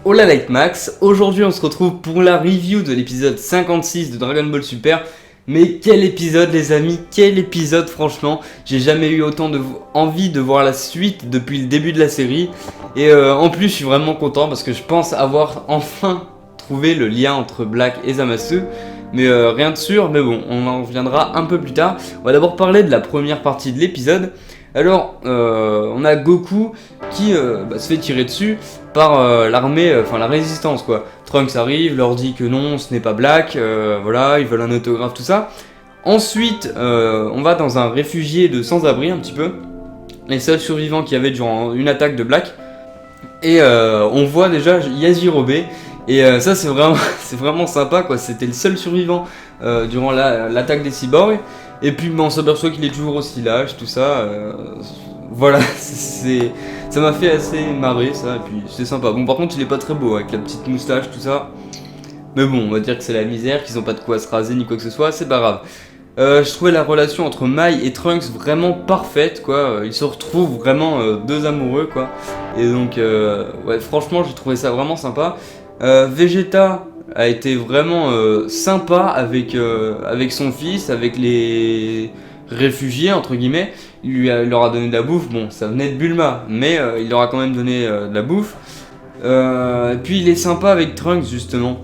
Hola Light Max, aujourd'hui on se retrouve pour la review de l'épisode 56 de Dragon Ball Super. Mais quel épisode les amis, quel épisode franchement. J'ai jamais eu autant envie de voir la suite depuis le début de la série. Et en plus je suis vraiment content parce que je pense avoir enfin trouvé le lien entre Black et Zamasu. Mais rien de sûr, mais bon, on en reviendra un peu plus tard. On va d'abord parler de la première partie de l'épisode. Alors, on a Goku qui se fait tirer dessus par l'armée, enfin la résistance quoi. Trunks arrive, leur dit que non, ce n'est pas Black, voilà, ils veulent un autographe, tout ça. Ensuite, on va dans un réfugié de sans-abri un petit peu. Les seuls survivants qu'il y avait durant une attaque de Black. Et on voit déjà Yajirobe. Et ça c'est vraiment sympa quoi, c'était le seul survivant durant l'attaque des cyborgs. Et puis on s'aperçoit qu'il est toujours aussi lâche, tout ça. Voilà, ça m'a fait assez marrer ça, et puis c'est sympa. Bon par contre il est pas très beau avec la petite moustache, tout ça. Mais bon, on va dire que c'est la misère, qu'ils ont pas de quoi se raser ni quoi que ce soit, c'est pas grave. Je trouvais la relation entre Mai et Trunks vraiment parfaite quoi, ils se retrouvent vraiment deux amoureux quoi. Et donc ouais franchement j'ai trouvé ça vraiment sympa. Vegeta a été vraiment sympa avec son fils, avec les réfugiés entre guillemets. Il leur a donné de la bouffe, bon ça venait de Bulma, mais il leur a quand même donné de la bouffe. Et puis il est sympa avec Trunks justement.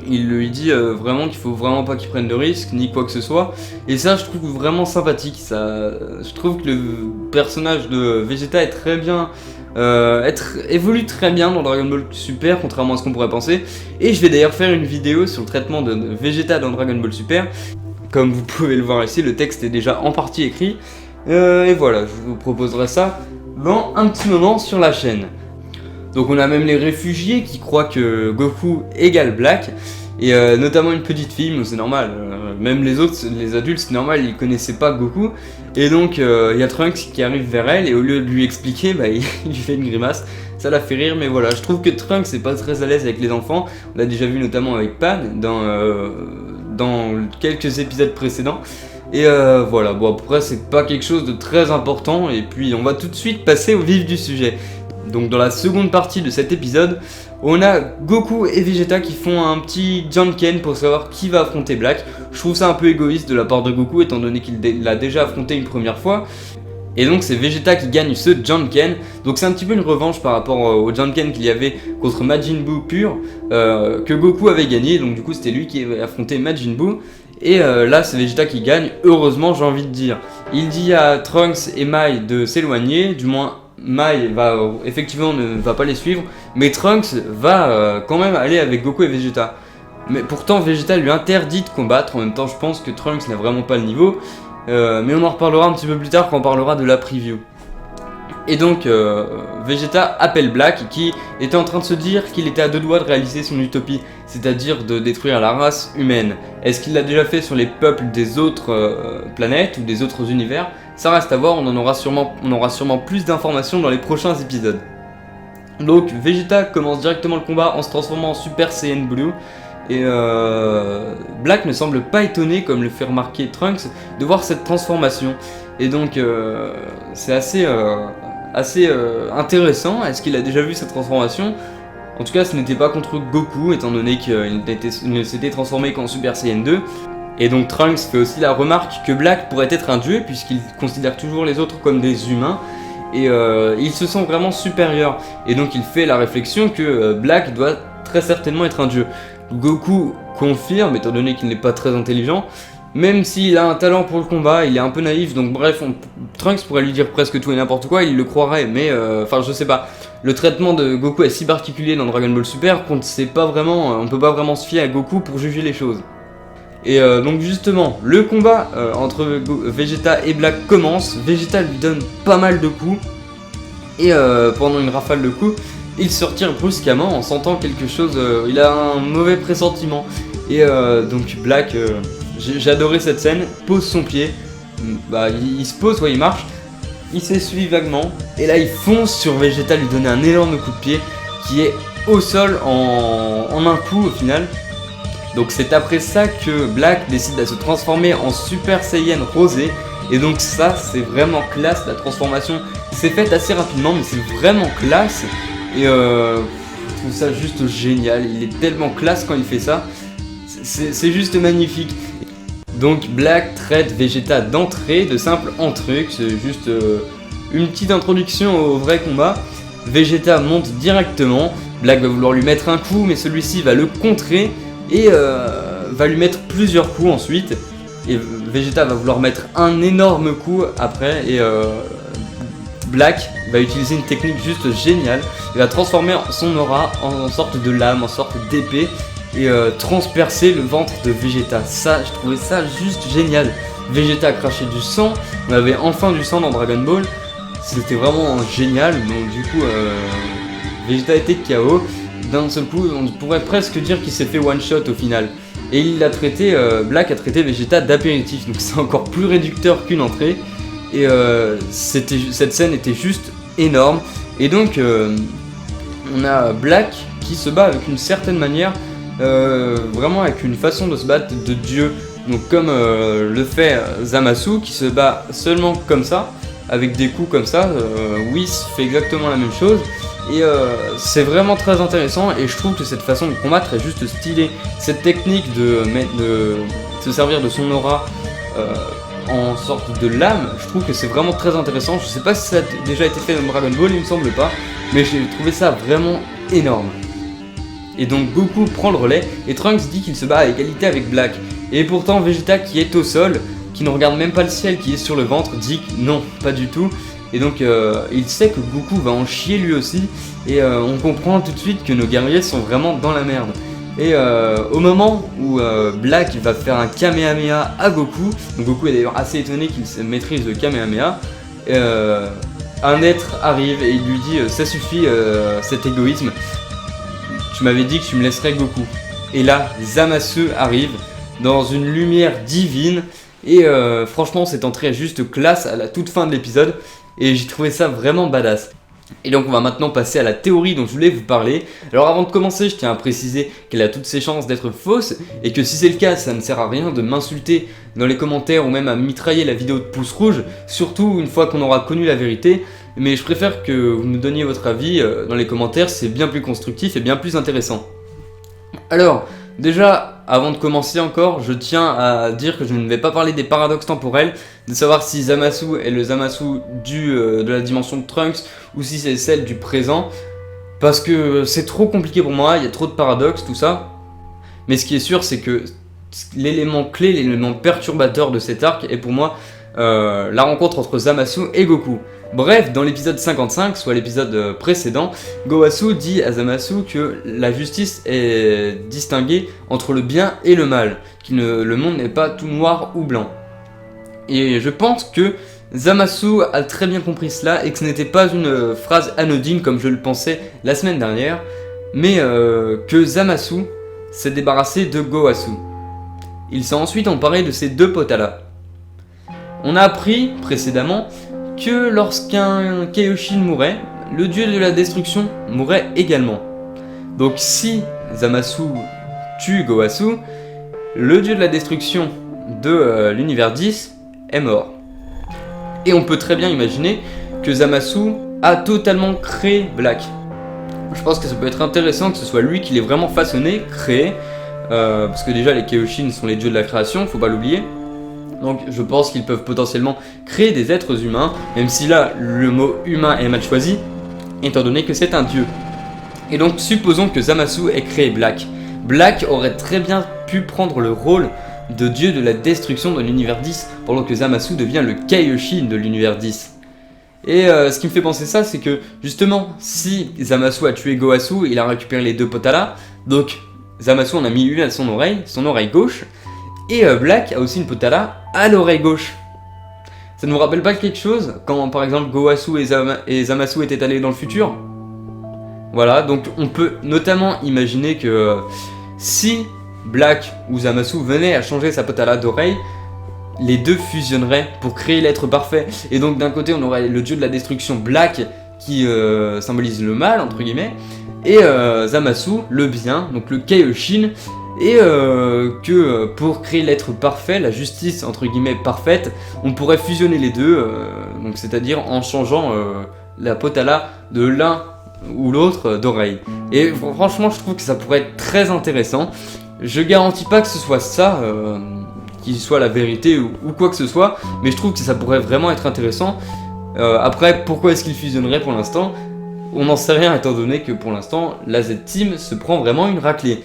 Il lui dit vraiment qu'il faut vraiment pas qu'il prenne de risques ni quoi que ce soit. Et ça je trouve vraiment sympathique. Je trouve que le personnage de Vegeta est très bien. Évolue très bien dans Dragon Ball Super, contrairement à ce qu'on pourrait penser. Et je vais d'ailleurs faire une vidéo sur le traitement de Vegeta dans Dragon Ball Super. Comme vous pouvez le voir ici, le texte est déjà en partie écrit. Et voilà, je vous proposerai ça dans un petit moment sur la chaîne. Donc on a même les réfugiés qui croient que Goku égale Black. Et notamment une petite fille, mais c'est normal, même les autres, les adultes, c'est normal, ils connaissaient pas Goku. Et donc il y a Trunks qui arrive vers elle, et au lieu de lui expliquer, il lui fait une grimace. Ça la fait rire, mais voilà, je trouve que Trunks n'est pas très à l'aise avec les enfants. On l'a déjà vu notamment avec Pan dans quelques épisodes précédents. Et voilà, bon après c'est pas quelque chose de très important, et puis on va tout de suite passer au vif du sujet. Donc dans la seconde partie de cet épisode, on a Goku et Vegeta qui font un petit Janken pour savoir qui va affronter Black. Je trouve ça un peu égoïste de la part de Goku étant donné qu'il l'a déjà affronté une première fois. Et donc c'est Vegeta qui gagne ce Janken. Donc c'est un petit peu une revanche par rapport au Janken qu'il y avait contre Majin Buu pur que Goku avait gagné. Donc du coup c'était lui qui avait affronté Majin Buu. Et là c'est Vegeta qui gagne, heureusement j'ai envie de dire. Il dit à Trunks et Mai de s'éloigner, du moins Mai effectivement ne va pas les suivre, mais Trunks va quand même aller avec Goku et Vegeta. Mais pourtant Vegeta lui interdit de combattre, en même temps je pense que Trunks n'a vraiment pas le niveau, mais on en reparlera un petit peu plus tard quand on parlera de la preview. Et donc Vegeta appelle Black qui était en train de se dire qu'il était à deux doigts de réaliser son utopie, c'est-à-dire de détruire la race humaine. Est-ce qu'il l'a déjà fait sur les peuples des autres planètes ou des autres univers? Ça reste à voir, on aura sûrement plus d'informations dans les prochains épisodes. Donc Vegeta commence directement le combat en se transformant en Super Saiyan Blue. Et Black ne semble pas étonné, comme le fait remarquer Trunks, de voir cette transformation. Et donc c'est assez intéressant. Est-ce qu'il a déjà vu cette transformation? En tout cas ce n'était pas contre Goku, étant donné qu'il ne s'était transformé qu'en Super Saiyan 2. Et donc Trunks fait aussi la remarque que Black pourrait être un dieu, puisqu'il considère toujours les autres comme des humains. Et il se sent vraiment supérieur. Et donc il fait la réflexion que Black doit très certainement être un dieu. Goku confirme, étant donné qu'il n'est pas très intelligent. Même s'il a un talent pour le combat, il est un peu naïf, donc bref, Trunks pourrait lui dire presque tout et n'importe quoi, il le croirait, mais enfin je sais pas. Le traitement de Goku est si particulier dans Dragon Ball Super qu'on ne sait pas vraiment, on peut pas vraiment se fier à Goku pour juger les choses. Et donc justement, le combat entre Vegeta et Black commence. Vegeta lui donne pas mal de coups, et pendant une rafale de coups, il se retire brusquement en sentant quelque chose, il a un mauvais pressentiment. Et donc Black... j'ai adoré cette scène, pose son pied, il se pose, il marche, il s'essuie vaguement, et là il fonce sur Vegeta, lui donner un énorme coup de pied, qui est au sol en un coup au final. Donc c'est après ça que Black décide de se transformer en Super Saiyan rosé, et donc ça c'est vraiment classe, la transformation s'est faite assez rapidement, mais c'est vraiment classe, et trouve ça juste génial, il est tellement classe quand il fait ça, c'est juste magnifique. Donc Black traite Vegeta d'entrée, de simple en truc, c'est juste une petite introduction au vrai combat. Vegeta monte directement, Black va vouloir lui mettre un coup, mais celui-ci va le contrer et va lui mettre plusieurs coups ensuite. Et Vegeta va vouloir mettre un énorme coup après et Black va utiliser une technique juste géniale. Il va transformer son aura en sorte de lame, en sorte d'épée et transpercer le ventre de Vegeta. Ça, je trouvais ça juste génial. Vegeta a craché du sang, on avait enfin du sang dans Dragon Ball. C'était vraiment génial, donc du coup Vegeta était KO. D'un seul coup, on pourrait presque dire qu'il s'est fait one shot au final. Et il a traité, Black a traité Vegeta d'apéritif, donc c'est encore plus réducteur qu'une entrée. Et cette scène était juste énorme. Et donc on a Black qui se bat avec une certaine manière, vraiment avec une façon de se battre de dieu. Donc comme le fait Zamasu qui se bat seulement comme ça, avec des coups comme ça, Whis fait exactement la même chose. Et c'est vraiment très intéressant et je trouve que cette façon de combattre est juste stylée. Cette technique de se servir de son aura en sorte de lame, je trouve que c'est vraiment très intéressant. Je sais pas si ça a déjà été fait dans Dragon Ball, il me semble pas, mais j'ai trouvé ça vraiment énorme. Et donc Goku prend le relais et Trunks dit qu'il se bat à égalité avec Black. Et pourtant Vegeta qui est au sol, qui ne regarde même pas le ciel, qui est sur le ventre, dit que non, pas du tout. Et donc il sait que Goku va en chier lui aussi. Et on comprend tout de suite que nos guerriers sont vraiment dans la merde. Et au moment où Black va faire un Kamehameha à Goku, donc Goku est d'ailleurs assez étonné qu'il maîtrise le Kamehameha, un être arrive et il lui dit ça suffit cet égoïsme, tu m'avais dit que tu me laisserais Goku. Et là Zamasu arrive dans une lumière divine et franchement cette entrée est juste classe à la toute fin de l'épisode et j'ai trouvé ça vraiment badass. Et donc on va maintenant passer à la théorie dont je voulais vous parler. Alors avant de commencer, je tiens à préciser qu'elle a toutes ses chances d'être fausse et que si c'est le cas, ça ne sert à rien de m'insulter dans les commentaires ou même à mitrailler la vidéo de pouce rouge, surtout une fois qu'on aura connu la vérité. Mais je préfère que vous nous donniez votre avis dans les commentaires, c'est bien plus constructif et bien plus intéressant. Alors, déjà, avant de commencer encore, je tiens à dire que je ne vais pas parler des paradoxes temporels, de savoir si Zamasu est le Zamasu de la dimension de Trunks ou si c'est celle du présent, parce que c'est trop compliqué pour moi, il y a trop de paradoxes, tout ça. Mais ce qui est sûr, c'est que l'élément clé, l'élément perturbateur de cet arc est pour moi la rencontre entre Zamasu et Goku. Bref, dans l'épisode 55, soit l'épisode précédent, Gowasu dit à Zamasu que la justice est distinguée entre le bien et le mal, que le monde n'est pas tout noir ou blanc. Et je pense que Zamasu a très bien compris cela et que ce n'était pas une phrase anodine comme je le pensais la semaine dernière, mais que Zamasu s'est débarrassé de Gowasu. Il s'est ensuite emparé de ses deux potas-là. On a appris précédemment que lorsqu'un Kaioshin mourait, le dieu de la destruction mourait également. Donc si Zamasu tue Gowasu, le dieu de la destruction de l'univers 10 est mort. Et on peut très bien imaginer que Zamasu a totalement créé Black. Je pense que ça peut être intéressant que ce soit lui qui l'ait vraiment façonné, créé, parce que déjà les Kaioshin sont les dieux de la création, faut pas l'oublier. Donc je pense qu'ils peuvent potentiellement créer des êtres humains, même si là le mot humain est mal choisi, étant donné que c'est un dieu. Et donc supposons que Zamasu ait créé Black. Black aurait très bien pu prendre le rôle de dieu de la destruction de l'univers 10, pendant que Zamasu devient le Kaioshin de l'univers 10. Et ce qui me fait penser ça, c'est que justement, si Zamasu a tué Gowasu, il a récupéré les deux potas-là, donc Zamasu en a mis une à son oreille gauche, et Black a aussi une potala à l'oreille gauche. Ça ne vous rappelle pas quelque chose quand par exemple Gowasu et Zamasu étaient allés dans le futur? Voilà, donc on peut notamment imaginer que si Black ou Zamasu venaient à changer sa potala d'oreille, les deux fusionneraient pour créer l'être parfait. Et donc d'un côté on aurait le dieu de la destruction Black qui symbolise le mal entre guillemets, et Zamasu le bien, donc le Kaioshin. Et que pour créer l'être parfait, la justice entre guillemets parfaite, on pourrait fusionner les deux, donc c'est-à-dire en changeant la potala de l'un ou l'autre d'oreille. Et franchement, je trouve que ça pourrait être très intéressant. Je garantis pas que ce soit ça, qui soit la vérité ou quoi que ce soit, mais je trouve que ça pourrait vraiment être intéressant. Après, pourquoi est-ce qu'ils fusionneraient pour l'instant? On n'en sait rien étant donné que pour l'instant, la Z-Team se prend vraiment une raclée.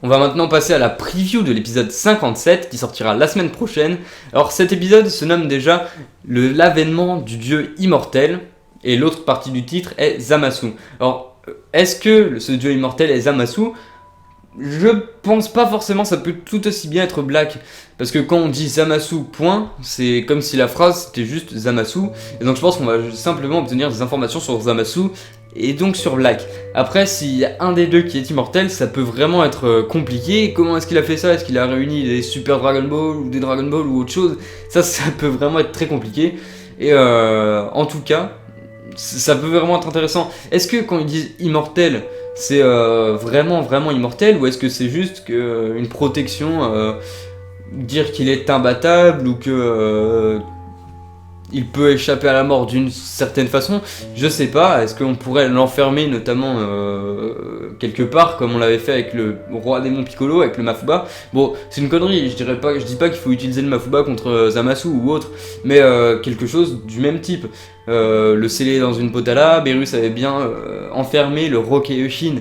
On va maintenant passer à la preview de l'épisode 57 qui sortira la semaine prochaine. Alors cet épisode se nomme déjà l'avènement du dieu immortel et l'autre partie du titre est Zamasu. Alors est-ce que ce dieu immortel est Zamasu? Je pense pas forcément, ça peut tout aussi bien être Black. Parce que quand on dit Zamasu point, c'est comme si la phrase c'était juste Zamasu. Et donc je pense qu'on va simplement obtenir des informations sur Zamasu et donc sur Black. Après, s'il y a un des deux qui est immortel, ça peut vraiment être compliqué. Comment est-ce qu'il a fait ça? Est-ce qu'il a réuni des Super Dragon Ball ou des Dragon Ball ou autre chose? Ça peut vraiment être très compliqué. Et en tout cas, ça peut vraiment être intéressant. Est-ce que quand ils disent immortel, c'est vraiment immortel, ou est-ce que c'est juste une protection, dire qu'il est imbattable ou que il peut échapper à la mort d'une certaine façon? Je sais pas. Est-ce qu'on pourrait l'enfermer notamment quelque part comme on l'avait fait avec le roi démon Piccolo, avec le Mafuba? Bon, c'est une connerie, je dis pas qu'il faut utiliser le Mafuba contre Zamasu ou autre, mais quelque chose du même type. Le sceller dans une potala, Beerus avait bien enfermé le Rokeioshin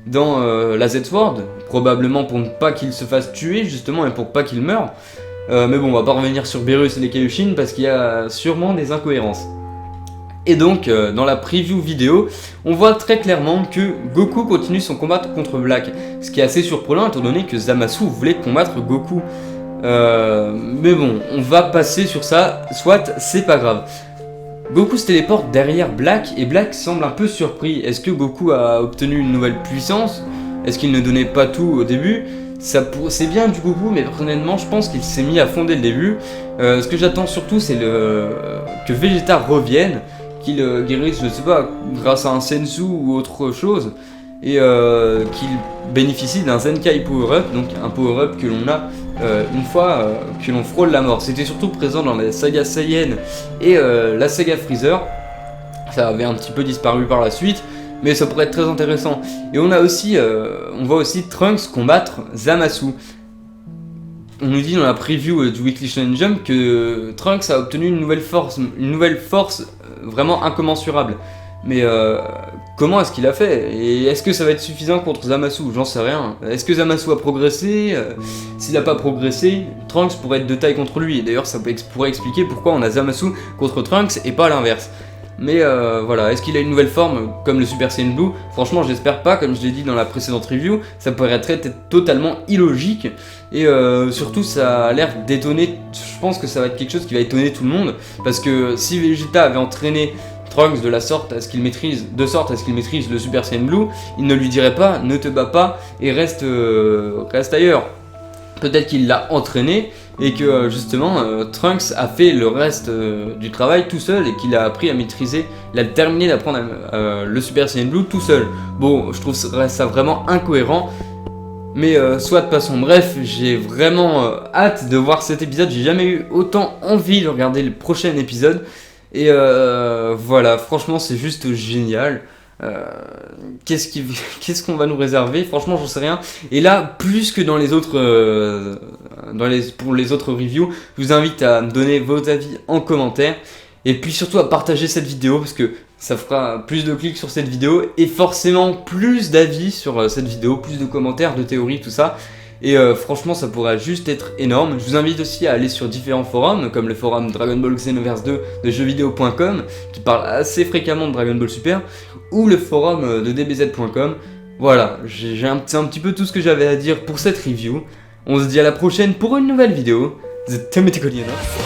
dans la Z-Sword, probablement pour ne pas qu'il se fasse tuer justement et pour pas qu'il meure. Mais bon, on va pas revenir sur Beerus et les Kaioshin parce qu'il y a sûrement des incohérences. Et donc, dans la preview vidéo, on voit très clairement que Goku continue son combat contre Black. Ce qui est assez surprenant étant donné que Zamasu voulait combattre Goku. Mais bon, on va passer sur ça, soit c'est pas grave. Goku se téléporte derrière Black et Black semble un peu surpris. Est-ce que Goku a obtenu une nouvelle puissance? Est-ce qu'il ne donnait pas tout au début? C'est bien du Goku, mais personnellement je pense qu'il s'est mis à fond dès le début. Ce que j'attends surtout c'est que Vegeta revienne, qu'il guérisse, je sais pas, grâce à un Senzu ou autre chose, et qu'il bénéficie d'un Zenkai Power-Up, donc un Power-Up que l'on a une fois que l'on frôle la mort. C'était surtout présent dans la saga Saiyan et la saga Freezer. Ça avait un petit peu disparu par la suite, mais ça pourrait être très intéressant. Et on voit aussi Trunks combattre Zamasu. On nous dit dans la preview du Weekly Shonen Jump que Trunks a obtenu une nouvelle force vraiment incommensurable. Mais comment est-ce qu'il a fait? Et est-ce que ça va être suffisant contre Zamasu? J'en sais rien. Est-ce que Zamasu a progressé? S'il n'a pas progressé, Trunks pourrait être de taille contre lui. Et d'ailleurs, ça pourrait expliquer pourquoi on a Zamasu contre Trunks et pas l'inverse. Mais voilà, est-ce qu'il a une nouvelle forme comme le Super Saiyan Blue? Franchement, j'espère pas, comme je l'ai dit dans la précédente review, ça pourrait être totalement illogique. Et surtout, ça a l'air d'étonner, je pense que ça va être quelque chose qui va étonner tout le monde. Parce que si Vegeta avait entraîné Trunks de sorte à ce qu'il maîtrise le Super Saiyan Blue, il ne lui dirait pas ne te bats pas et reste ailleurs. Peut-être qu'il l'a entraîné et que justement Trunks a fait le reste du travail tout seul et qu'il a appris à maîtriser, il a terminé d'apprendre le Super Saiyan Blue tout seul. Bon, je trouve ça vraiment incohérent. Mais soit passons, bref, j'ai vraiment hâte de voir cet épisode, j'ai jamais eu autant envie de regarder le prochain épisode. Et voilà, franchement c'est juste génial. Qu'est-ce qu'on va nous réserver? Franchement j'en sais rien. Et là, plus que dans les autres pour les autres reviews, je vous invite à me donner vos avis en commentaire. Et puis surtout à partager cette vidéo parce que ça fera plus de clics sur cette vidéo et forcément plus d'avis sur cette vidéo, plus de commentaires, de théories, tout ça. Et franchement ça pourrait juste être énorme. Je vous invite aussi à aller sur différents forums comme le forum Dragon Ball Xenoverse 2 de jeuxvideo.com qui parle assez fréquemment de Dragon Ball Super, ou le forum de dbz.com. Voilà, c'est un petit peu tout ce que j'avais à dire pour cette review. On se dit à la prochaine pour une nouvelle vidéo. The Tomato Collier.